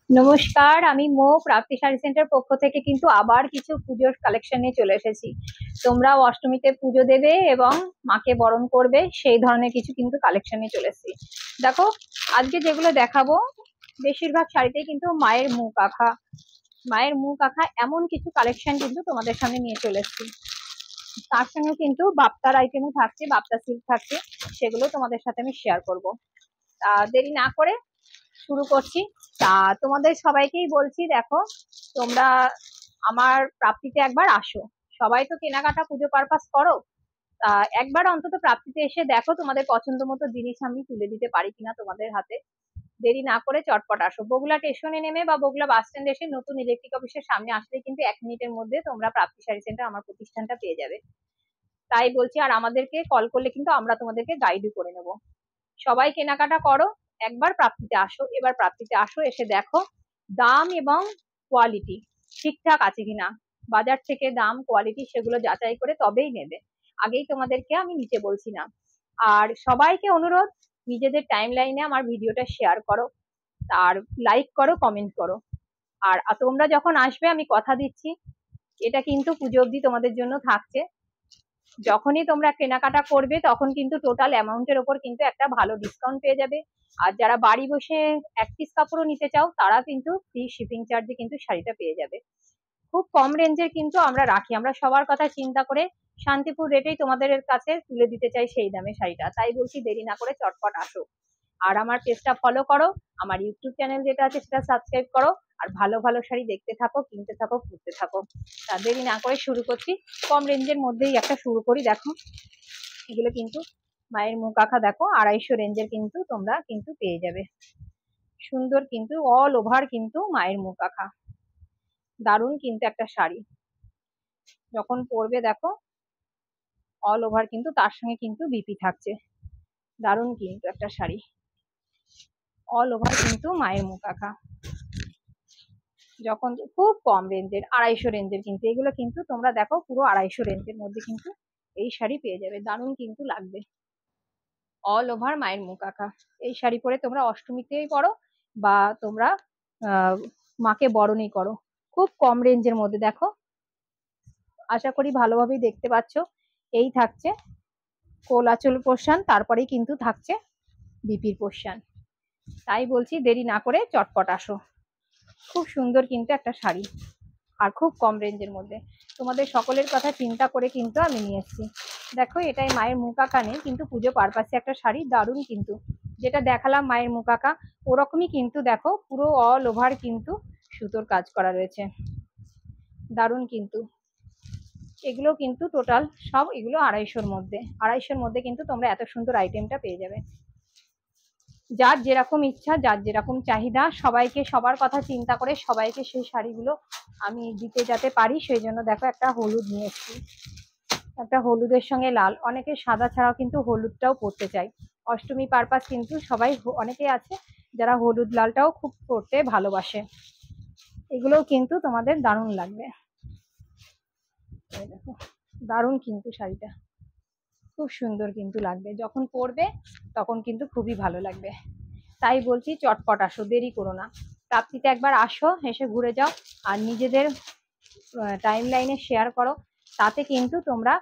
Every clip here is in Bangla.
নমস্কার, আমি প্রাপ্তি শাড়ি সেন্টার পক্ষ থেকে কিন্তু আবার কিছু পুজোর কালেকশন নিয়ে চলে এসেছি। তোমরাও অষ্টমীতে পুজো দেবে এবং মাকে বরণ করবে, সেই ধরনের কিছু কিন্তু কালেকশন নিয়ে চলে এসেছি। দেখো, আজকে যেগুলো দেখাবো বেশিরভাগ শাড়িতেই কিন্তু মায়ের মুখ আঁকা এমন কিছু কালেকশন কিন্তু তোমাদের সামনে নিয়ে চলে এসেছি। তার সঙ্গে কিন্তু বাপ্তার আইটেমও থাকছে, বাপ্তা সিল্ক থাকছে, সেগুলো তোমাদের সাথে আমি শেয়ার করবো। দেরি না করে শুরু করছি। তা তোমাদের সবাইকেই বলছি, দেখো তোমরা আমার প্রাপ্তিতে একবার আসো। সবাই তো কেনাকাটা পুজো পারপাস করো, একবার অন্তত প্রাপ্তিতে এসে দেখো তোমাদের পছন্দ মতো জিনিস আমি তুলে দিতে পারি কিনা তোমাদের হাতে। দেরি না করে চটপট আসো। বগুলা স্টেশনে নেমে বা বগুলা বাস স্ট্যান্ড এসে নতুন ইলেকট্রিক অফিসের সামনে আসলে কিন্তু 1 মিনিটের মধ্যে তোমরা প্রাপ্তি শাড়ি সেন্টার আমার প্রতিষ্ঠানটা পেয়ে যাবে। তাই বলছি, আর আমাদেরকে কল করলে কিন্তু আমরা তোমাদেরকে গাইডও করে নেবো। সবাই কেনাকাটা করো, একবার প্রাপ্তিতে আসো। এবার প্রাপ্তিতে আসো, এসে দেখো দাম এবং কোয়ালিটি ঠিকঠাক আছে কিনা। বাজার থেকে দাম কোয়ালিটি সেগুলো যাচাই করে তবেই নেবে, আগেই তোমাদেরকে আমি নিচে বলছি না। আর সবাইকে অনুরোধ, নিজেদের টাইম লাইনে আমার ভিডিওটা শেয়ার করো, আর লাইক করো, কমেন্ট করো। আর তোমরা যখন আসবে আমি কথা দিচ্ছি, এটা কিন্তু পুজো অবধি তোমাদের জন্য থাকছে। যখনই তোমরা কেনাকাটা করবে তখন কিন্তু টোটাল অ্যামাউন্টের ওপর কিন্তু একটা ভালো ডিসকাউন্ট পেয়ে যাবে। আর যারা বাড়ি বসে এক পিস কাপড়ও নিতে চাও তারা কিন্তু ফ্রি শিপিং চার্জে কিন্তু শাড়িটা পেয়ে যাবে। খুব কম রেঞ্জের কিন্তু আমরা রাখি, আমরা সবার কথা চিন্তা করে শান্তিপুর রেটেই তোমাদের কাছে তুলে দিতে চাই সেই দামে শাড়িটা। তাই বলছি, দেরি না করে চটপট আসো। আর আমার পেজটা ফলো করো, আমার ইউটিউব চ্যানেল যেটা আছে সেটা সাবস্ক্রাইব করো। আর ভালো ভালো শাড়ি দেখতে থাকো, কিনতে থাকো, ঘুরতে থাকো। তা দেরি না করে শুরু করছি। কম রেঞ্জের মধ্যেই একটা শুরু করি। দেখো, এগুলো কিন্তু মায়ের মুখ আঁকা, দেখো 250 রেঞ্জের কিন্তু তোমরা কিন্তু পেয়ে যাবে। সুন্দর কিন্তু অল ওভার কিন্তু মায়ের মুখ আঁকা, দারুণ কিন্তু একটা শাড়ি। যখন পরবে দেখো অল ওভার কিন্তু তার সঙ্গে কিন্তু বিপি থাকছে। দারুণ কিন্তু একটা শাড়ি, অল ওভার কিন্তু মায়ের মুখ আঁকা। যখন খুব কম রেঞ্জের 250 রেঞ্জের কিন্তু এগুলো কিন্তু তোমরা দেখো পুরো 250 রেঞ্জের মধ্যে কিন্তু এই শাড়ি পেয়ে যাবে। দারুণ কিন্তু লাগবে, অল ওভার মায়ের মুখ আঁকা। এই শাড়ি পরে তোমরা অষ্টমীতেই পরো বা তোমরা মাকে বরণই করো। খুব কম রেঞ্জের মধ্যে দেখো, আশা করি ভালোভাবেই দেখতে পাচ্ছ। এই থাকছে কোল আঁচল পোর্শন, তারপরেই কিন্তু থাকছে বিপির পোর্শন। তাই বলছি, দেরি না করে চটপট আসো। খুব সুন্দর কিন্তু একটা শাড়ি, আর খুব কম রেঞ্জের মধ্যে। তোমাদের সকলের কথা চিন্তা করে কিন্তু আমি নিয়ে এসেছি। দেখো, এটাই মায়ের মুখ আঁকা নেই কিন্তু পুজো পারপাসে একটা শাড়ি, দারুণ কিন্তু। যেটা দেখালাম মায়ের মুখ আঁকা, ওরকমই কিন্তু দেখো পুরো অল ওভার কিন্তু সুতোর কাজ করা রয়েছে। দারুণ কিন্তু এগুলো কিন্তু টোটাল সব এগুলো 250-র মধ্যে কিন্তু তোমরা এত সুন্দর আইটেমটা পেয়ে যাবে। যার যেরকম ইচ্ছা, যার যেরকম চাহিদা, সবাইকে সবার কথা চিন্তা করে সবাইকে সেই শাড়িগুলো আমি দিতে যাতে পারি, সেই জন্য দেখো একটা হলুদ নিয়ে এসেছি। একটা হলুদের সঙ্গে লাল, অনেকে সাদা ছাড়াও কিন্তু হলুদটাও পরতে চায়। অষ্টমী পারপাস কিন্তু সবাই, অনেকে আছে যারা হলুদ লালটাও খুব পরতে ভালোবাসে। এগুলোও কিন্তু তোমাদের দারুণ লাগবে। দেখো, দারুণ কিন্তু শাড়িটা খুব সুন্দর কিন্তু লাগবে, যখন পরবে তখন কিন্তু খুবই ভালো লাগবে। তাই বলছি চটপট আসো, দেরি করো না। প্রাপ্তিতে একবার আসো, এসে ঘুরে যাও, আর নিজেদের টাইম লাইনে শেয়ার করো। তাতে কিন্তু তোমরা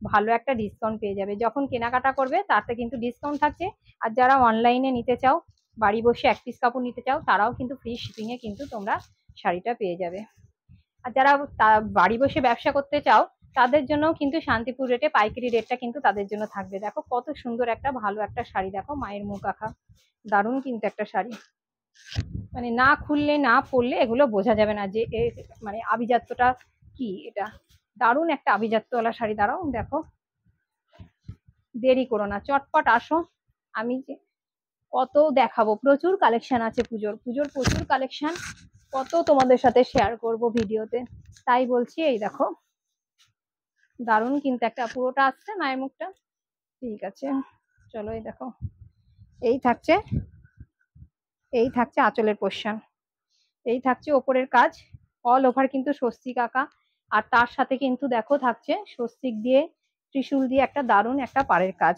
ভালো একটা ডিসকাউন্ট পেয়ে যাবে। যখন কেনাকাটা করবে তাতে কিন্তু ডিসকাউন্ট থাকছে। আর যারা অনলাইনে নিতে চাও, বাড়ি বসে এক পিস কাপড় নিতে চাও, তারাও কিন্তু ফ্রি শিপিংয়ে কিন্তু তোমরা শাড়িটা পেয়ে যাবে। আর যারা বাড়ি বসে ব্যবসা করতে চাও তাদের জন্য কিন্তু শান্তিপুর রেটে পাইকারি রেটটা কিন্তু তাদের জন্য থাকবে। দেখো কত সুন্দর একটা ভালো একটা শাড়ি, দেখো মায়ের মুখ আঁকা, দারুণ কিন্তু একটা শাড়ি। মানে না খুললে না পরলে এগুলো বোঝা যাবে না যে মানে আভিজাত্যটা কি। এটা দারুণ একটা আভিজাত্যওয়ালা শাড়ি। দাঁড়াও দেখো, দেরি করো না, চটপট আসো। আমি কত দেখাবো, প্রচুর কালেকশন আছে পুজোর পুজোর প্রচুর কালেকশন, কত তোমাদের সাথে শেয়ার করব ভিডিওতে। তাই বলছি, এই দেখো দারুণ কিন্তু একটা, পুরোটা আসছে মায়ের মুখটা। ঠিক আছে, চলো এই দেখো, এই থাকছে আঁচলের পোর্শন, এই থাকছে ওপরের কাজ, অল ওভার কিন্তু স্বস্তিক আঁকা। আর তার সাথে কিন্তু দেখো থাকছে স্বস্তিক দিয়ে ত্রিশূল দিয়ে একটা দারুণ একটা পাড়ের কাজ।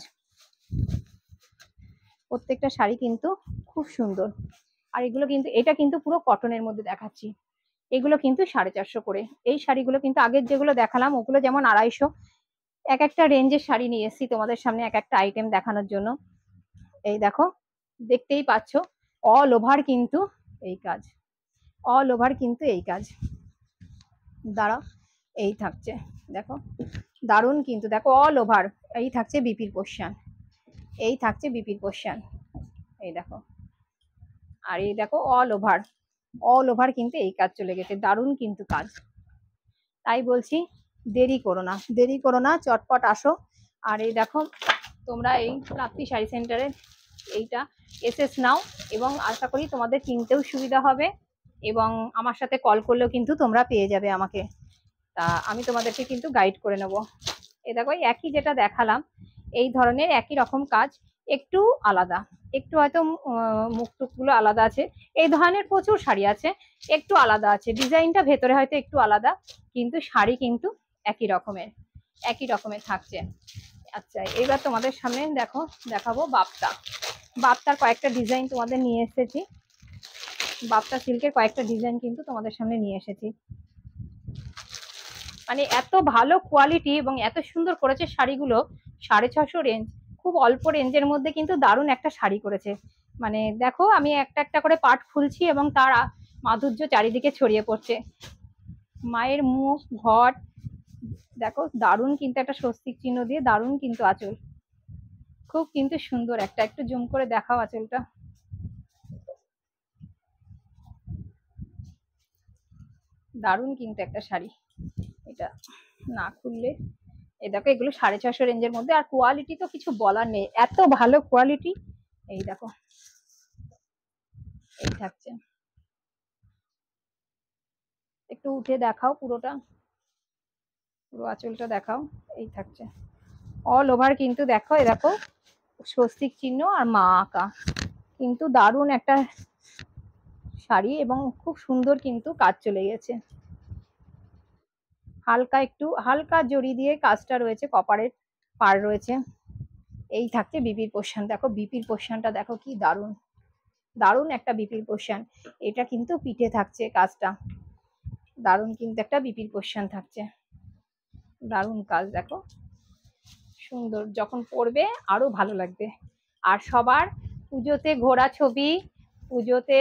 প্রত্যেকটা শাড়ি কিন্তু খুব সুন্দর। আর এগুলো কিন্তু, এটা কিন্তু পুরো কটনের মধ্যে দেখাচ্ছি, এগুলো কিন্তু 450 করে। এই শাড়িগুলো কিন্তু আগের যেগুলো দেখালাম ওগুলো যেমন 250, এক একটা রেঞ্জের শাড়ি নিয়ে এসেছি তোমাদের সামনে এক একটা আইটেম দেখানোর জন্য। এই দেখো, দেখতেই পাচ্ছ অল ওভার কিন্তু এই কাজ, অল ওভার কিন্তু এই কাজ। দাঁড়াও, এই থাকছে দেখো, দারুণ কিন্তু, দেখো অল ওভার এই থাকছে বিপির পোর্শন, এই থাকছে বিপির পোর্শন, এই দেখো। আর এই দেখো অল ওভার, অল ওভার কিন্তু এই কাজ চলে গেছে, দারুণ কিন্তু কাজ। তাই বলছি দেরি করো না, দেরি করো না, চটপট আসো। আর এই দেখো, তোমরা এই প্রাপ্তি শাড়ি সেন্টারে এইটা এসএস নাও, এবং আশা করি তোমাদের কিনতেও সুবিধা হবে, এবং আমার সাথে কল করলেও কিন্তু তোমরা পেয়ে যাবে আমাকে, তা আমি তোমাদেরকে কিন্তু গাইড করে নেব। এই দেখো একই যেটা দেখালাম এই ধরনের একই রকম কাজ, একটু আলাদা, একটু হয়তো মুখটুকগুলো আলাদা আছে, এই ধরনের প্রচুর শাড়ি আছে, একটু আলাদা আছে, ডিজাইনটা ভেতরে হয়তো একটু আলাদা, কিন্তু শাড়ি কিন্তু একই রকমের, একই রকমের থাকছে। আচ্ছা, এবার তোমাদের সামনে দেখো দেখাবো বাপ্তা, বাপ্তার কয়েকটা ডিজাইন তোমাদের নিয়ে এসেছি, বাপ্তা সিল্কের কয়েকটা ডিজাইন কিন্তু তোমাদের সামনে নিয়ে এসেছি। মানে এত ভালো কোয়ালিটি এবং এত সুন্দর করেছে শাড়িগুলো, 650 রেঞ্জ, খুব অল্প রেঞ্জের মধ্যে কিন্তু দারুণ একটা শাড়ি করেছে। মানে দেখো আমি একটা একটা করে পার্ট খুলছি এবং তার মাধুর্য চারিদিকে ছড়িয়ে পড়ছে, মায়ের মুখ ঘট, দেখো দারুণ কিন্তু একটা স্বস্তিক চিহ্ন দিয়ে, দারুণ কিন্তু আঁচল, খুব কিন্তু সুন্দর একটা, একটু জুম করে দেখাও আঁচলটা, দারুণ কিন্তু একটা শাড়ি। এটা না খুললে, এই দেখো এগুলো 650 রেঞ্জের মধ্যে, আর কোয়ালিটি তো কিছু বলার নেই, এত ভালো কোয়ালিটি। এই দেখো এই থাকছে, একটু উঠে দেখাও পুরোটা, পুরো আঁচলটা দেখাও, এই থাকছে অল ওভার কিন্তু, দেখো এই দেখো স্বস্তিক চিহ্ন আর মা আঁকা, কিন্তু দারুণ একটা শাড়ি এবং খুব সুন্দর কিন্তু কাজ চলে গেছে, হালকা একটু হালকা জড়ি দিয়ে কাজটা রয়েছে, কপারের পার রয়েছে। এই থাকছে বিপির পোর্শন, দেখো বিপির পোর্শনটা দেখো কি দারুণ, দারুণ একটা বিপির পোর্শন, এটা কিন্তু পিঠে থাকছে কাজটা, দারুণ কিন্তু একটা বিপির পোর্শন থাকছে, দারুণ কাজ দেখো, সুন্দর, যখন পরবে আরো ভালো লাগবে। আর সবার পুজোতে ঘোরা ছবি, পুজোতে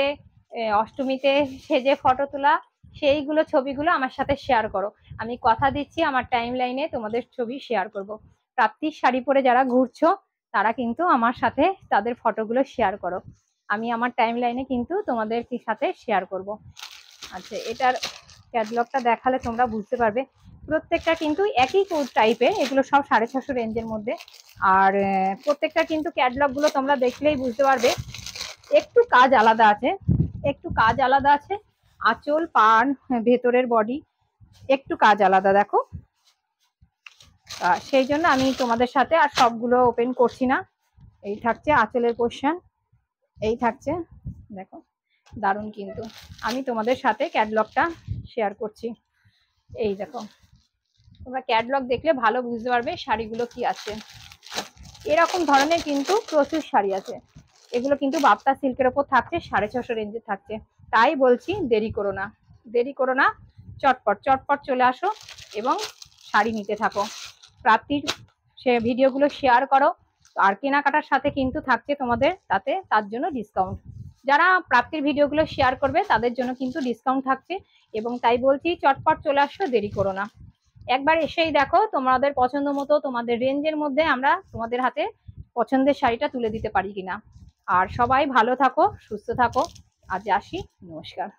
অষ্টমীতে সেজে ফটো তোলা, সেইগুলো ছবিগুলো আমার সাথে শেয়ার করো, আমি কথা দিচ্ছি আমার টাইম লাইনে তোমাদের ছবি শেয়ার করব। প্রাপ্তির শাড়ি পরে যারা ঘুরছো তারা কিন্তু আমার সাথে তাদের ফটোগুলো শেয়ার করো, আমি আমার টাইম লাইনে কিন্তু তোমাদের সাথে শেয়ার করব। আচ্ছা, এটার ক্যাটালগটা দেখালে তোমরা বুঝতে পারবে, প্রত্যেকটা কিন্তু একই টাইপের, এগুলো সব 650 রেঞ্জের মধ্যে। আর প্রত্যেকটা কিন্তু ক্যাটালগ গুলো তোমরা দেখলেই বুঝতে পারবে, একটু কাজ আলাদা আছে, একটু কাজ আলাদা আছে, আঁচল পান ভেতরের বডি একটু কাজ আলাদা দেখো, সেই জন্য আমি তোমাদের সাথে আর সবগুলো ওপেন করছি না। এই থাকছে আঁচলের পোর্শন, এই থাকছে দেখো, দারুণ কিন্তু, আমি তোমাদের সাথে ক্যাটালগটা শেয়ার করছি। এই দেখো, তোমরা ক্যাটালগ দেখলে ভালো বুঝতে পারবে শাড়িগুলো কি আছে, এরকম ধরনের কিন্তু প্রচুর শাড়ি আছে, এগুলো কিন্তু বাপ্তা সিল্কের ওপর থাকছে, 650 রেঞ্জে থাকছে। তাই বলছি দেরি করো না, দেরি করো না, চটপট চটপট চলে আসো এবং শাড়ি নিতে থাকো, প্রাপ্তির সে ভিডিওগুলো শেয়ার করো, আর কেনাকাটার সাথে কিন্তু থাকছে তোমাদের তাতে তার জন্য ডিসকাউন্ট, যারা প্রাপ্তির ভিডিওগুলো শেয়ার করবে তাদের জন্য কিন্তু ডিসকাউন্ট থাকছে, এবং তাই বলছি চটপট চলে আসো, দেরি করো না, একবার এসেই দেখো তোমাদের পছন্দ মতো তোমাদের রেঞ্জের মধ্যে আমরা তোমাদের হাতে পছন্দের শাড়িটা তুলে দিতে পারি কিনা। আর সবাই ভালো থাকো, সুস্থ থাকো, আজ আসি, নমস্কার।